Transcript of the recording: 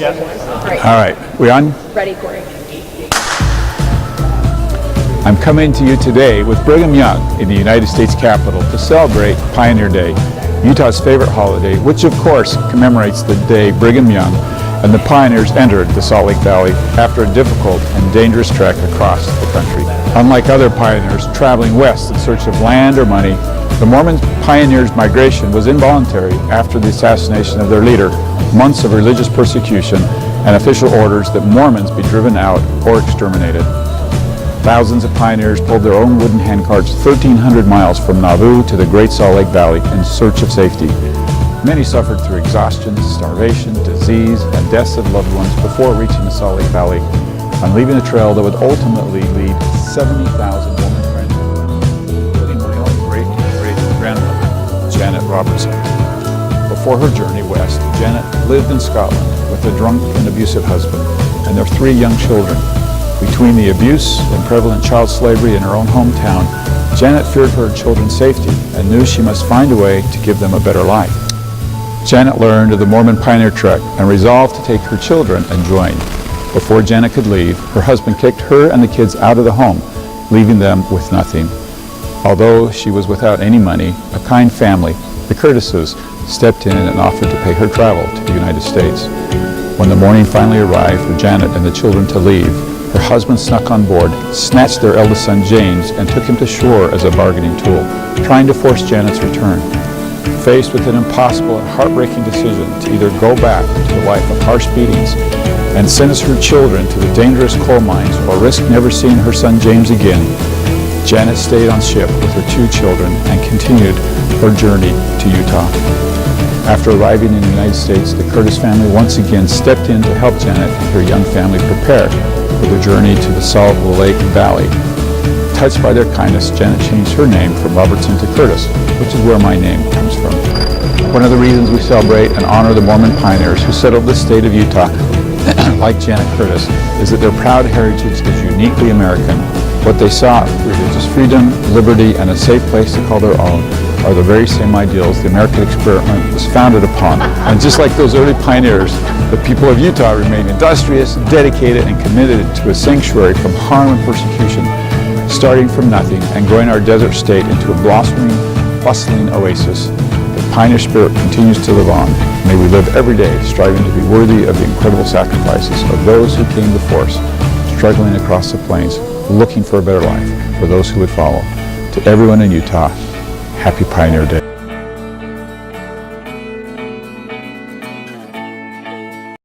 Yes. All right, we on? Ready, Corey. I'm coming to you today with Brigham Young in the United States Capitol to celebrate Pioneer Day, Utah's favorite holiday, which of course commemorates the day Brigham Young and the pioneers entered the Salt Lake Valley after a difficult and dangerous trek across the country. Unlike other pioneers traveling west in search of land or money, the Mormon pioneers' migration was involuntary after the assassination of their leader, months of religious persecution, and official orders that Mormons be driven out or exterminated. Thousands of pioneers pulled their own wooden handcarts 1,300 miles from Nauvoo to the Great Salt Lake Valley in search of safety. Many suffered through exhaustion, starvation, disease, and deaths of loved ones before reaching the Salt Lake Valley and leaving a trail that would ultimately lead 70,000 women friends, including my own great-great-grandmother, Janet Robertson. Before her journey west, Janet lived in Scotland with a drunk and abusive husband and their 3 young children. Between the abuse and prevalent child slavery in her own hometown, Janet feared for her children's safety and knew she must find a way to give them a better life. Janet learned of the Mormon Pioneer Trek and resolved to take her children and join. Before Janet could leave, her husband kicked her and the kids out of the home, leaving them with nothing. Although she was without any money, a kind family, the Curtises, stepped in and offered to pay her travel to the United States. When the morning finally arrived for Janet and the children to leave, her husband snuck on board, snatched their eldest son James, and took him to shore as a bargaining tool, trying to force Janet's return. Faced with an impossible and heartbreaking decision to either go back to a life of harsh beatings and sentence her children to the dangerous coal mines or risk never seeing her son James again, Janet stayed on ship with her 2 children and continued her journey to Utah. After arriving in the United States, the Curtis family once again stepped in to help Janet and her young family prepare for their journey to the Salt Lake Valley. Touched by their kindness, Janet changed her name from Robertson to Curtis, which is where my name comes from. One of the reasons we celebrate and honor the Mormon pioneers who settled the state of Utah, like Janet Curtis, is that their proud heritage is uniquely American. What they sought, religious freedom, liberty, and a safe place to call their own, are the very same ideals the American experiment was founded upon. And just like those early pioneers, the people of Utah remain industrious, dedicated, and committed to a sanctuary from harm and persecution, starting from nothing and growing our desert state into a blossoming, bustling oasis. The pioneer spirit continues to live on. May we live every day striving to be worthy of the incredible sacrifices of those who came before us, struggling across the plains, looking for a better life for those who would follow. To everyone in Utah, happy Pioneer Day.